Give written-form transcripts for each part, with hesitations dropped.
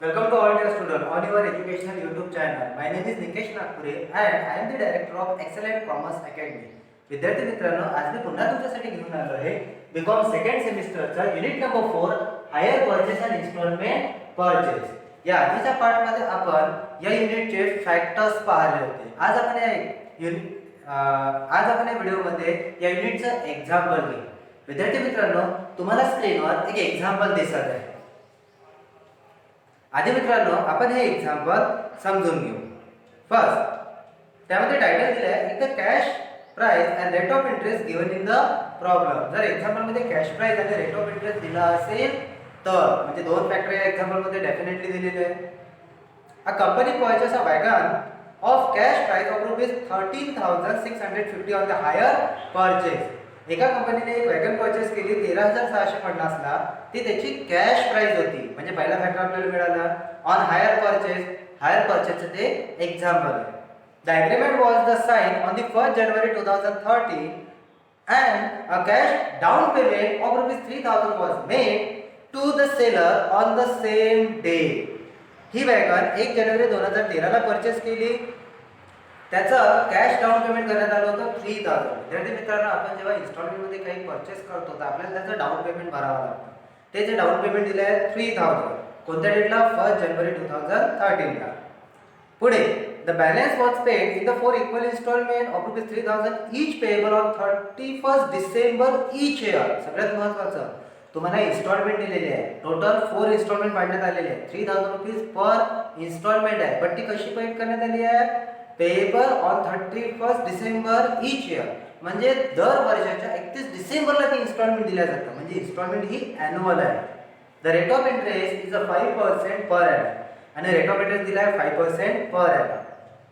Welcome to all dear students on your educational YouTube channel. My name is Nikesh Nagpure and I am the director of Excellent Commerce Academy. विद्यार्थी मित्रांनो, आज मी पुन्हा तुमच्यासाठी घेऊन आलो आहे बीकॉम सेकंड सेमिस्टरचा unit number 4 hire purchase and instalment purchase. या आधीच्या पार्ट मध्ये आपण या युनिटचे फॅक्टर्स पाहिले होते. आज आपण या व्हिडिओ मध्ये या युनिटचं एक्झाम्पल घेऊ. विद्यार्थी मित्रांनो, तुम्हाला स्क्रीनवर एक एक्झाम्पल दिसत आहे. आधी मित्रांनो, आपण हे एक्झाम्पल समजून घेऊ. फर्स्ट त्यामध्ये टायटल दिले आहे एक cash price and rate of interest given in the problem. जर एक्झाम्पल मध्ये कॅश प्राइस आणि रेट ऑफ इंटरेस्ट दिला असेल तर म्हणजे दोन फॅक्टर या एक्झाम्पल मध्ये डेफिनेटली दिलेले आहे. A company purchase a wagon of cash price of ₹13,650 on the hire purchase. एका कंपनीने एक वॅगन परचेस केली 13,650 ला. ती त्याची कॅश प्राइस होती. म्हणजे पहिला फॅक्टर आपल्याला मिळाला. ऑन हायर परचेसचे ते एक्झाम्पल आहे. The agreement was the sign on the 1 January 2013 and a cash down payment of ₹3,000 was made to the seller on the same day. He wagon 1 जानेवारी 2013 ला purchase केली. त्याचं कॅश डाऊन पेमेंट करण्यात आलं होतं 3,000. विद्यार्थी मित्रांनो, आपण जेव्हा इन्स्टॉलमेंट मध्ये काही परचेस करतो तर आपल्याला त्याचं डाऊन पेमेंट भरावं लागतं. ते जे डाऊन पेमेंट दिलं आहे 3,000. कोणत्या डेटला? 1 January 2013 ला. पुढे the balance was paid in the 4 equal instalment of ₹3,000 each payable on 31 December each year. सगळ्यात महत्त्वाचं, तुम्हाला इन्स्टॉलमेंट दिलेली आहे. टोटल 4 इन्स्टॉलमेंट पाडण्यात आलेले आहे. ₹3,000 पर इन्स्टॉलमेंट आहे. पण ती कशी पेड करण्यात आली आहे? Payable on 31 December each year. म्हणजे दर वर्षाच्या 31 डिसेंबरला ती इन्स्टॉलमेंट दिल्या जातं. म्हणजे इन्स्टॉलमेंट ही ॲन्युअल आहे. The rate of interest is 5% per annum. आणि रेट ऑफ इंटरेस्ट दिला आहे 5% पर ॲनम.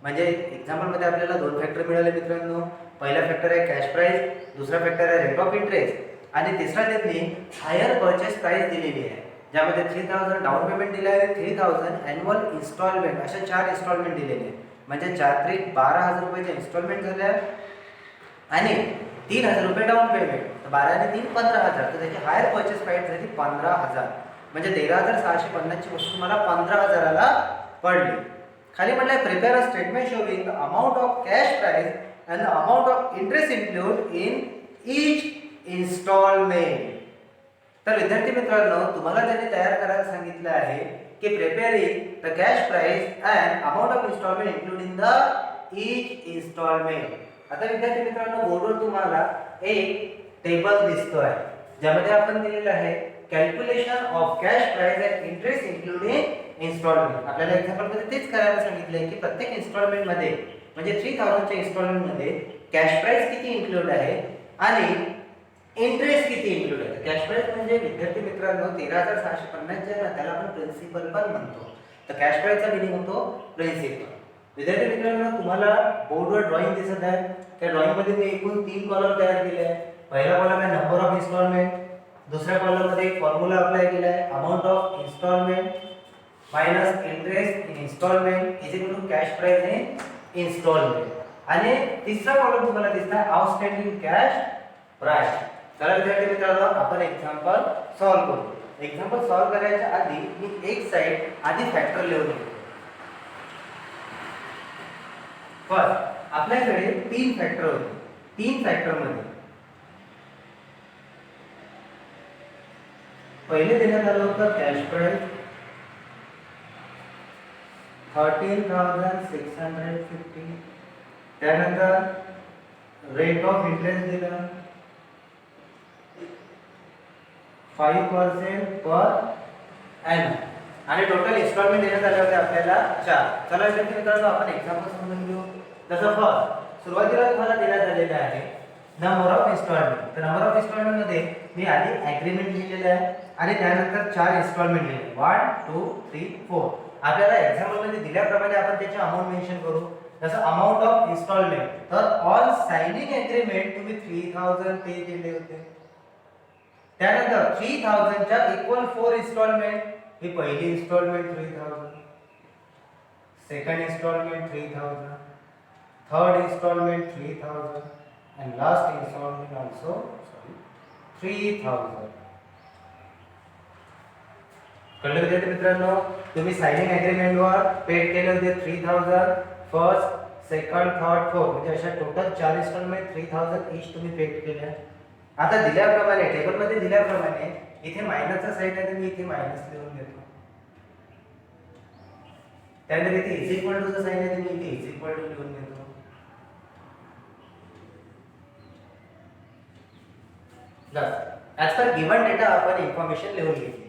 म्हणजे एक्झाम्पल मध्ये आपल्याला दोन फॅक्टर मिळाले मित्रांनो. पहिला फॅक्टर आहे कॅश प्राइस, दुसरा फॅक्टर आहे रेट ऑफ इंटरेस्ट आणि तिसरा त्यांनी हायर परचेस प्राइस दिलेली आहे. ज्यामध्ये 3,000 डाऊन पेमेंट दिलं आहे, 3,000 ॲन्युअल इन्स्टॉलमेंट अशा 4 इन्स्टॉलमेंट दिलेले आहेत. म्हणजे 4,12,000 इन्स्टॉलमेंट झाल्या आणि 3,000 रुपये डाऊन पेमेंट. 12 आणि 3 15,000. तर त्याची हायर परचेस प्राइस झाली 15,000. म्हणजे 13,650 ची वस्तू मला 15,000 ला पडली. खाली म्हटलंय prepare a statement showing the amount of cash price and the amount of interest include in each instalment. तर विद्यार्थी मित्रांनो, तुम्हाला त्यांनी तयार करायला सांगितलं आहे की preparing the cash price and amount of instalment including the each instalment. आता विद्यार्थी मित्रांनो, बोर्डवर तुम्हाला एक टेबल दिसतोय ज्यामध्ये आपण दिलेलं आहे calculation of cash price and interest including instalment. आपल्याला एक्झाम्पल मध्ये तेच करायला सांगितलंय की प्रत्येक इन्स्टॉलमेंट मध्ये म्हणजे 3,000 च्या इन्स्टॉलमेंट मध्ये कॅश प्राइस किती इन्क्लूड आहे आणि इंटरेस्ट किती इन्क्लूड आहे. कॅश प्राइस म्हणजे विद्यार्थी मित्रांनो 13,650 जे आहे त्याला आपण प्रिन्सिपल पण म्हणतो. तर कॅश प्राइसचा मीनिंग होतो प्रिन्सिपल. विद्यार्थी मित्रांनो, तुम्हाला बोर्डवर ड्रॉइंग दिसत आहे. त्या ड्रॉइंग मध्ये मी एकूण 3 कॉलम तयार केले आहे. पहिला कॉलम आहे नंबर ऑफ इन्स्टॉलमेंट. दुसऱ्या कॉलम मध्ये एक फॉर्म्युला अप्लाय केला आहे amount of instalment minus interest in instalment is equal to cash price in instalment. आणि तिसरा कॉलम तुम्हाला दिसणार आउटस्टँडिंग कॅश प्राइस. चला विद्यार्थी मित्रांनो, आपण एक्झाम्पल सॉल्व्ह करू. एक्झाम्पल सॉल्व्ह करायच्या आधी मी एक साइड आधी फॅक्टर लिहून घेतो. फर्स्ट आपल्याकडे 3 फॅक्टर होते. 3 फॅक्टर मध्ये पहिले देण्यात आलं होतं कॅश प्राइस 13,650. त्यानंतर रेट ऑफ इंटरेस्ट दिला 5% पर ॲनम आणि टोटल इन्स्टॉलमेंट देण्यात आले होते आपल्याला 4. चला विद्यार्थी मित्रांनो, आपण एक्झाम्पल समजून घेऊ. जसं फर्स्ट सुरुवातीला तुम्हाला देण्यात आलेलं आहे नंबर ऑफ इन्स्टॉलमेंट. तर नंबर ऑफ इन्स्टॉलमेंट मध्ये मी आधी ॲग्रीमेंट लिहिलेलं आहे आणि त्यानंतर 4 इन्स्टॉलमेंट लिहिले 1 2 3 4. आपल्याला एक्झाम्पल मध्ये दिल्याप्रमाणे आपण त्याची अमाउंट मेन्शन करू. जसं अमाउंट ऑफ इन्स्टॉलमेंट, तर ऑन साइनिंग एग्रीमेंट तुम्ही 3,000 पे केले होते. त्यानंतर 3,000 च्या इक्वल 4 इन्स्टॉलमेंट. ही पहिली instalment 3,000, second instalment 3,000, third instalment 3,000 and last installment also 3,000. कळलं विद्यार्थी मित्रांनो? तुम्ही साइनिंग एग्रीमेंट वर पेड केले होते 3000 फर्स्ट, सेकंड, थर्ड, फोर्थ म्हणजे अशा टोटल 4 इन्स्टॉलमेंट 3000 ईच तुम्ही पेड केल्या. आता दिल्याप्रमाणे टेबल मध्ये दिल्याप्रमाणे इथे मायनसचा साईड आहे तर मी इथे मायनस लिहून घेतो. त्यानंतर इथे इज इक्वल टू चा साइन आहे तर मी इथे इज इक्वल टू लिहून घेतो. ऍज पर गिवन डेटा आपण इन्फॉर्मेशन लिहून घेतली.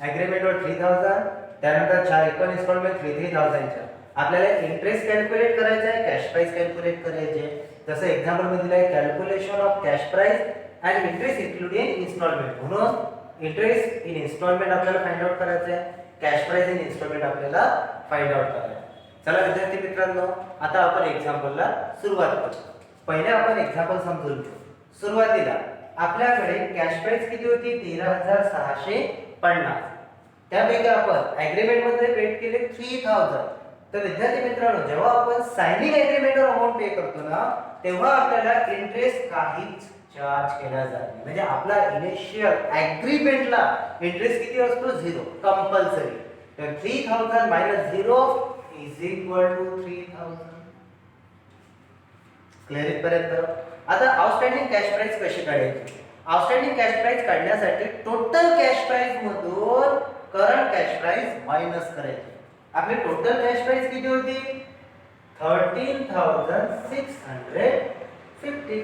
एग्रीमेंट वर 3000, त्यानंतर 4 एकूण इन्स्टॉलमेंट 3000 च्या. आपल्याला इंटरेस्ट कॅल्क्युलेट करायचा आहे, कॅश प्राइस कॅल्क्युलेट करायचे. जसं एक्झाम्पल मध्ये दिलंय calculation of cash price and interest including instalment. म्हणून इंटरेस्ट इन इन्स्टॉलमेंट आपल्याला फाइंड आउट करायचं आहे, कॅश प्राइस इन इन्स्टॉलमेंट आपल्याला फाइंड आउट करायचं आहे. चला विद्यार्थी मित्रांनो, आता आपण एक्झाम्पलला सुरुवात करू. पहिले आपण एक्झाम्पल समजून घेऊ. सुरुवातीला आपल्याकडे कॅश प्राइस किती होती? 13650. त्यापैकी आपण एग्रीमेंट मध्ये पेड केले 3000. तर विद्यार्थी मित्रांनो, जेव्हा आपण साइनिंग एग्रीमेंटवर अमाउंट पे करतो ना, तेव्हा आपल्याला इंटरेस्ट काहीच चार्ज केला जात नाही. म्हणजे आपला इनिशियल एग्रीमेंटला इंटरेस्ट किती असतो? 0 कंपल्सरी. तर 3000 minus 0 is equal to 3000. Clear इथपर्यंत? आता आउटस्टँडिंग कॅश प्राइस कशी काढायची? आउटस्टँडिंग कॅश प्राइस काढण्यासाठी टोटल कॅश प्राइस मधून करंट कॅश प्राइस मायनस करायची. आपली टोटल कॅश प्राइस किती होती? 13650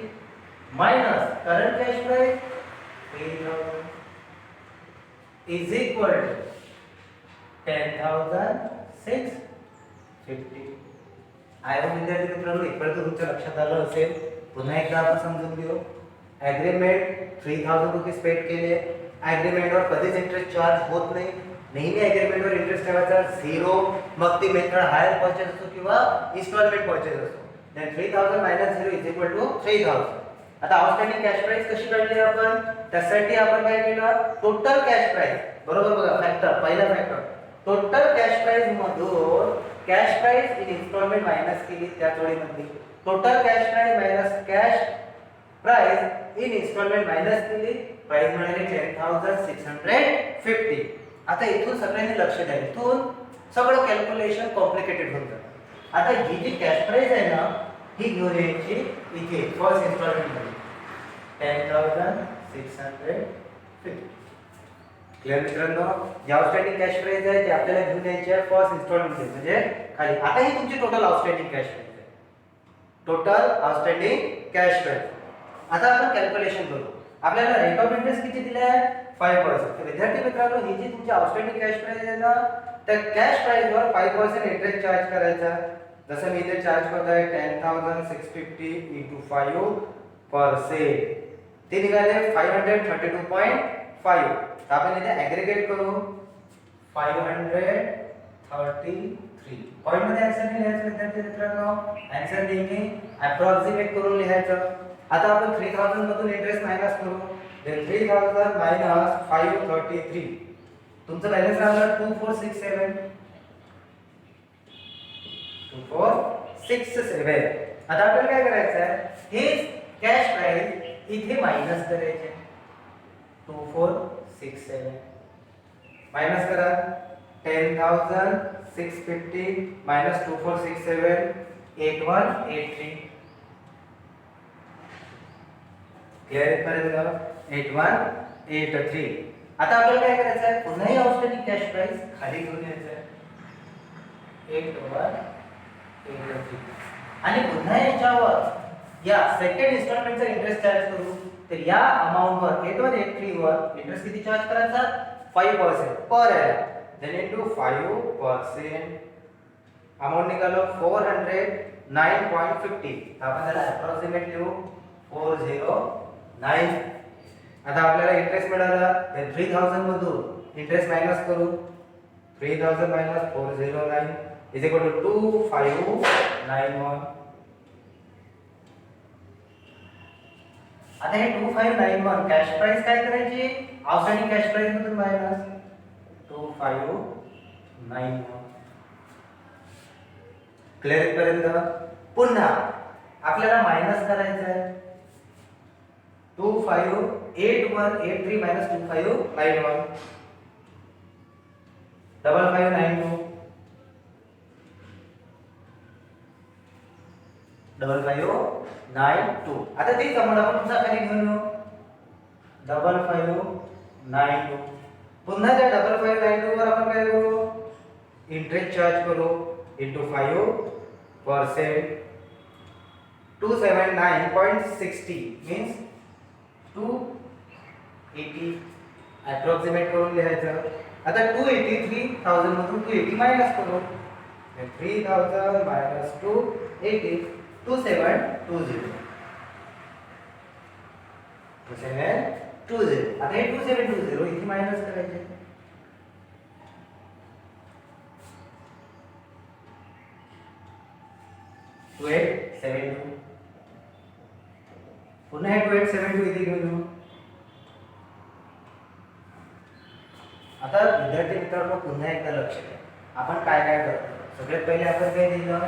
minus current cash price 3000 is equal to 10650. I hope विद्यार्थी मित्रांनो इथपर्यंत तुमच्या लक्षात आलं असेल. पुन्हा एकदा आपण समजून घेऊ. एग्रीमेंट 3000 रुपीज पेड केले. एग्रीमेंटवर कधीच इंटरेस्ट चार्ज होत नाही. नेहमी एग्रीमेंटवर इंटरेस्ट ठेवायचा 0. मग ती मेथड हायर परचेस असो किंवा इन्स्टॉलमेंट परचेस असो. Then 3000 minus 0 is equal to 3000. आता आउटस्टँडिंग कॅश प्राइस कशी काढली आपण? त्यासाठी आपण काय केलं? Total cash price. बरोबर बघा, फॅक्टर पहिला फॅक्टर. टोटल कॅश प्राइस मधून cash price in instalment minus केली त्या जोडीमध्ये. Total cash price minus cash price in instalment minus केली. प्राइस मिळाली 10650. आता इथून सगळ्यांनी लक्ष द्या. इथून सगळं कॅल्क्युलेशन कॉम्प्लिकेटेड होऊन जातं. आता ही जी कॅश प्राइस आहे ना, ही घेऊन यायची इथे फर्स्ट इन्स्टॉलमेंट मध्ये 10650. क्लिअर मित्रांनो? या आउटस्टँडिंग कॅश प्राइस आहे ते आपल्याला घेऊन यायची आहे फर्स्ट इन्स्टॉलमेंट मध्ये, म्हणजे खाली. आता ही तुमची टोटल आउटस्टँडिंग कॅश प्राइस आहे. Total outstanding cash price. आता आपण कॅल्क्युलेशन करू. आपल्याला रेट ऑफ इंटरेस्ट किती दिला आहे? 5%. तर विद्यार्थी मित्रांनो, ही जी तुमची आउटस्टँडिंग कॅश प्राइस आहे ना, त्या कॅश प्राइस वर 5% इंटरेस्ट चार्ज करायचा. जसं मी इथे चार्ज करतोय 10650 into 5%. ते निघाले 532.5. तर आपण इथे ॲग्रीगेट करू 533. पॉइंट मध्ये आन्सर नाही लिहायचं विद्यार्थी मित्रांनो. आन्सर नेहमी अप्रॉक्सिमेट करून लिहायचं. आता आपण 3000 मधून इंटरेस्ट मायनस करू. then 3000 minus 533. तुमचं बॅलन्स राहणार 2467. 2467. आता आपल्याला काय करायचं आहे? हे कॅश प्राइस इथे मायनस करायचे. 2467 मायनस करा. 10650 minus 2467 8183. क्लिअर इथपर्यंत? 8183. आता आपल्याला काय करायचं आहे? पुन्हा ही आउटस्टँडिंग कॅश प्राइस खाली घेऊन यायचं आहे 8183. आणि पुन्हा याच्यावर या सेकंड इन्स्टॉलमेंटचा इंटरेस्ट चार्ज करू. तर या अमाउंट वर 8183 वर इंटरेस्ट किती चार्ज करायचा? 5% per annum. Then into 5% amount निघालो 409.50. आपण त्याला अप्रॉक्सिमेट लिहू 409. आता आपल्याला इंटरेस्ट मिळाला. तर 3000 मधून इंटरेस्ट मायनस करू. 3000 मायनस 409 इज इक्वल टू 2591. आता हे 2591 कॅश प्राइस काय करायची? आउटस्टँडिंग कॅश प्राइस मधून मायनस 2591. क्लिअर इथपर्यंत? पुन्हा आपल्याला मायनस करायचं आहे 258183 minus 2591. 5592 5592. आता तेच अमाउंट आपण पुन्हा खाली घेऊन येऊ 5592. पुन्हा त्या 5592 वर आपण काय करू इंटरेस्ट चार्ज करू into 5%. 279.60 means 280 अप्रॉक्सिमेट करून लिहायचं. आता 283,000 मधून 280 मायनस करू 3000 minus 280 2720 2720. आता हे 2720 इथे मायनस करायचे 2872. पुन्हा हे 2872 इथे घेऊन येऊ. आता विद्यार्थी मित्रांनो पुन्हा एकदा लक्ष द्या आपण काय काय करतो. सगळ्यात पहिले आपण काय दिलं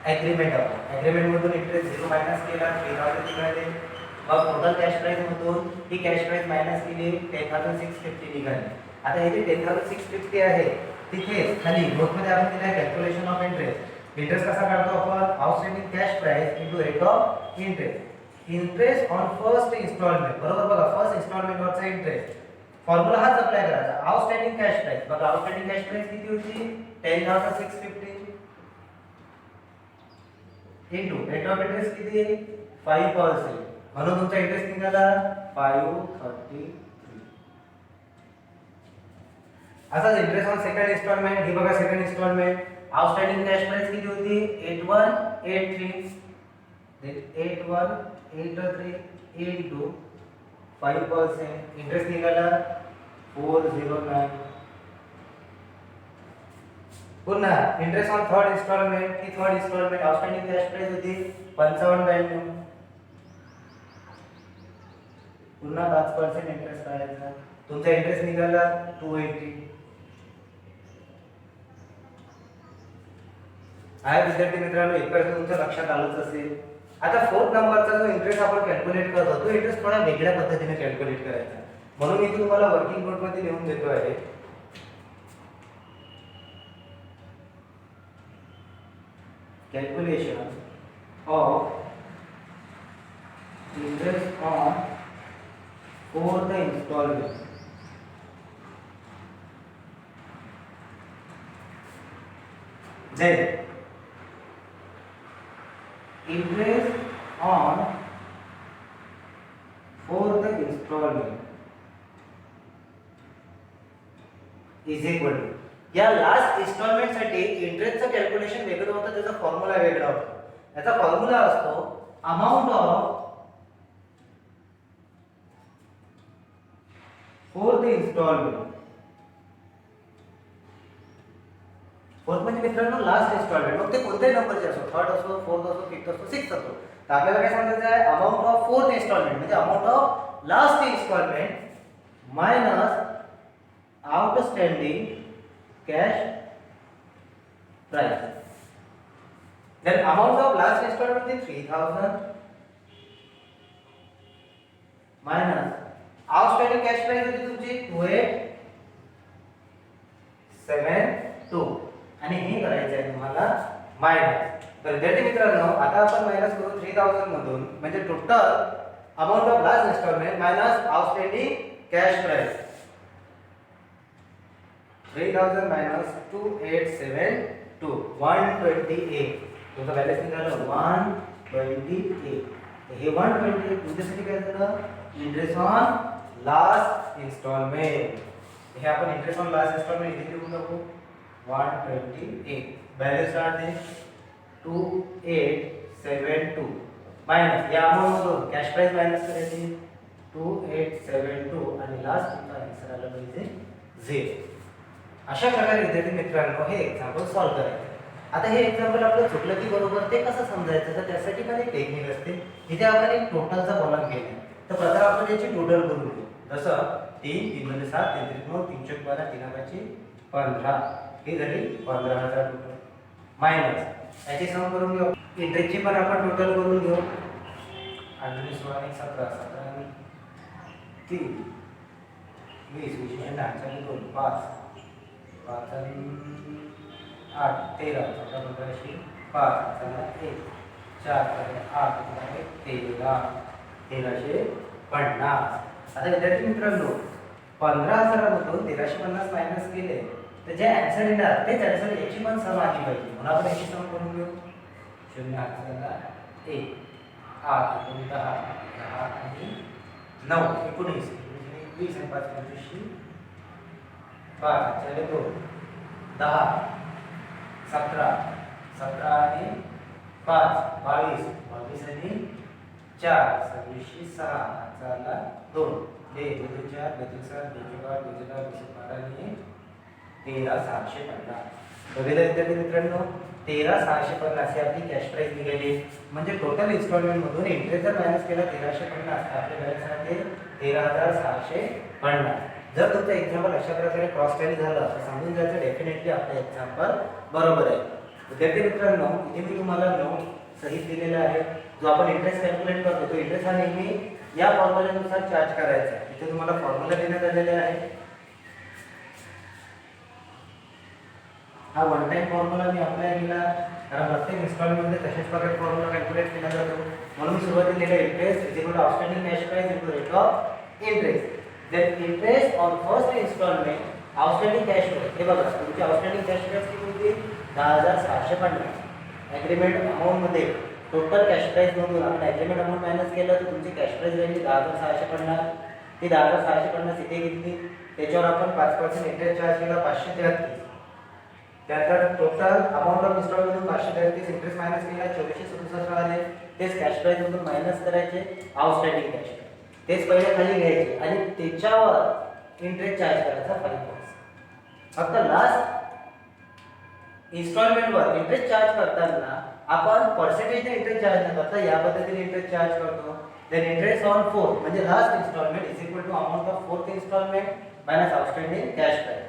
ॲग्रीमेंट. आपण ॲग्रीमेंट मधून इंटरेस्ट 0 मायनस केला 3000 निघाले. मग टोटल कॅश प्राइस मधून ही कॅश प्राइस मायनस केली 10650 निघाली. आता इथे 10650 आहे तिथे खाली ग्रुपमध्ये आपण दिला कॅल्क्युलेशन ऑफ इंटरेस्ट. इंटरेस्ट कसा काढतो आपण outstanding cash price into rate of interest. Interest on first instalment बरोबर बघा फर्स्ट इन्स्टॉलमेंट वरचा इंटरेस्ट फॉर्म्युला हाच अप्लाय करायचा. आउटस्टँडिंग कॅश प्राइस बघा आउटस्टँडिंग कॅश प्राइस किती होती 10650 इनटू रेट ऑफ इंटरेस्ट किती 5% म्हणून तुमचा इंटरेस्ट निघाला 533. असाच इंटरेस्ट ऑन सेकंड इन्स्टॉलमेंट हे बघा second instalment outstanding cash price किती होती 8183 8183 इनटू 5% इंटरेस्ट निघाला 409. पुन्हा इंटरेस्ट ऑन थर्ड इन्स्टॉलमेंट ही third instalment outstanding cash price होती 5592 पुन्हा 5% इंटरेस्ट काढायचा तुमचा इंटरेस्ट निघाला 280. आहे विद्यार्थी मित्रांनो इथपर्यंत तुमच्या लक्षात आलंच असेल. आता फोर्थ नंबरचा जो इंटरेस्ट आपण कॅल्क्युलेट करतो तो इंटरेस्ट थोडा वेगळ्या पद्धतीने कॅल्क्युलेट करायचा म्हणून मी तुम्हाला वर्किंग नोट मध्ये लिहून देतो आहे. Calculation of interest on fourth instalment. then interest on fourth installment is equal to या लास्ट इन्स्टॉलमेंट साठी इंटरेस्टचं कॅल्क्युलेशन वेगळं होतं त्याचा फॉर्म्युला वेगळा होता. याचा फॉर्म्युला असतो amount of fourth instalment. Fourth म्हणजे मित्रांनो लास्ट इन्स्टॉलमेंट मग ते कोणत्याही नंबरचे असो थर्ड असो फोर्थ असो फिफ्थ असो सिक्स्थ असो तर आपल्याला काय सांगायचं आहे अमाउंट ऑफ फोर्थ इन्स्टॉलमेंट म्हणजे amount of last instalment minus outstanding cash price. then amount of last installment is 3000 minus outstanding cash price होती तुमची 2872 आणि हे करायचं आहे तुम्हाला मायनस. तर विद्यार्थी मित्रांनो आता आपण मायनस करू 3000 मधून म्हणजे total amount of last instalment minus outstanding cash price 3000 minus 2872 128 तुमचा बॅलन्स निघाला 128. हे 128 तुमच्यासाठी काय झालं इंटरेस्ट ऑन लास्ट इन्स्टॉलमेंट. हे आपण इंटरेस्ट ऑन लास्ट इन्स्टॉलमेंट इथे लिहून टाकू 128 बॅलन्स राहते 2872 मायनस या अमाउंट मधून कॅश प्राइस मायनस करायची 2872 आणि लास्ट तुमचा आन्सर आला पाहिजे 0. अशा प्रकारे विद्यार्थी मित्रांनो हे एक्झाम्पल सॉल्व्ह करायचे. आता हे एक्झाम्पल आपलं चुकलं की बरोबर ते कसं समजायचं तर त्यासाठी पण एक टेक्निक असते. इथे आपण एक टोटलचा कॉलम घेतला तर प्रथम आपण याची टोटल करून घेऊ. जसं 3 3 मध्ये 7 3 3 9 3 4 12 3 5 15 ही झाली 15000 टोटल मायनस याची सम करून घेऊ. इंटरेस्टची पण आपण टोटल करून घेऊ 18 16 17 17 3 20 20 2 5 5 आणि 8 13 15 5 चला 1 4 8 1350. आता विद्यार्थी मित्रांनो 15,000मधून 1350 मायनस केले तर जे आन्सर येणार तेच आन्सर याची पण सम आली पाहिजे म्हणून आपण याची सम करून घेऊ. 0 8 1 8 2 10 10 आणि 9 19 20 आणि 5 25 5 चले 2 10 17 17 आणि 5 22 22 आणि 4 26 6 चला 2 हे 2 4 2 7 2 8 2 9 12 आणि 13,650. बघितलं विद्यार्थी मित्रांनो 13,650 ही आपली कॅश प्राइस निघाली. म्हणजे टोटल इन्स्टॉलमेंट मधून इंटरेस्ट जर मायनस केला 1350 तर आपल्या बॅलन्स राहते 13,650. जर तुमचं एक्झाम्पल अशा प्रकारे क्रॉस टॅली झालं तर समजून जायचं डेफिनेटली आपलं एक्झाम्पल बरोबर आहे. विद्यार्थी मित्रांनो इथे मी तुम्हाला नोट सहित दिलेला आहे. जो आपण इंटरेस्ट कॅल्क्युलेट करतो तो इंटरेस्ट हा नेहमी या फॉर्म्युल्यानुसार चार्ज करायचा. इथे तुम्हाला फॉर्म्युला देण्यात आलेला आहे. हा वन टाइम फॉर्म्युला मी अप्लाय केला कारण प्रत्येक इन्स्टॉलमेंट मध्ये तशाच प्रकारे फॉर्म्युला कॅल्क्युलेट केला जातो. म्हणून सुरुवातीला लिहिलं interest is equal to outstanding cash price into rate of interest. Then interest on first instalment outstanding cash price. हे बघा तुमची आउटस्टँडिंग कॅश प्राइस किती होती 10,650. ॲग्रीमेंट अमाउंट मध्ये टोटल कॅश प्राइस मधून आपण ॲग्रीमेंट अमाउंट मायनस केलं तर तुमची कॅश प्राइस राहिली 10,650. ती 10,650 इथे घेतली त्याच्यावर आपण 5% इंटरेस्ट चार्ज केला 533. त्यानंतर टोटल अमाउंट ऑफ इन्स्टॉलमेंट मधून 533 इंटरेस्ट मायनस केला 2467 आले. तेच कॅश प्राइस मधून मायनस करायचे आउटस्टँडिंग कॅश तेच पहिले खाली घ्यायचे आणि त्याच्यावर इंटरेस्ट चार्ज करायचा 5%. फक्त लास्ट इन्स्टॉलमेंट वर इंटरेस्ट चार्ज करताना आपण पर्सेंटेजने इंटरेस्ट चार्ज न करता या पद्धतीने इंटरेस्ट चार्ज करतो. देन इंटरेस्ट ऑन फोर्थ म्हणजे last instalment is equal to amount of fourth instalment minus outstanding cash price.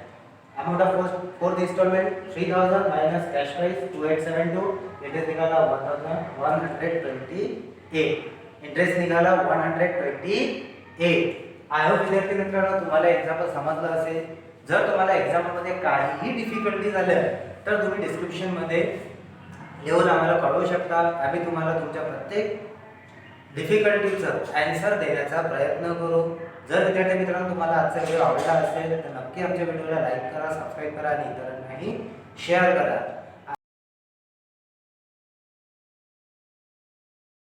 Amount of fourth instalment 3000 minus cash price 2872. Interest निकाला 1128. इंटरेस्ट निकाला 128. आय होप विद्यार्थी मित्रांनो तुम्हाला एक्झाम्पल समजलं असेल. जर तुम्हाला एक्झाम्पल मध्ये काहीही डिफिकल्टी झाल्या तर तुम्ही डिस्क्रिप्शन मध्ये येऊन आम्हाला कळवू शकता. आम्ही तुम्हाला तुमच्या प्रत्येक डिफिकल्टीचं आन्सर देण्याचा प्रयत्न करू. जर विद्यार्थी मित्रांनो तुम्हाला आजचा व्हिडिओ आवडला असेल तर नक्की आमच्या व्हिडिओला लाईक करा, सबस्क्राईब करा आणि इतरांनाही शेअर करा.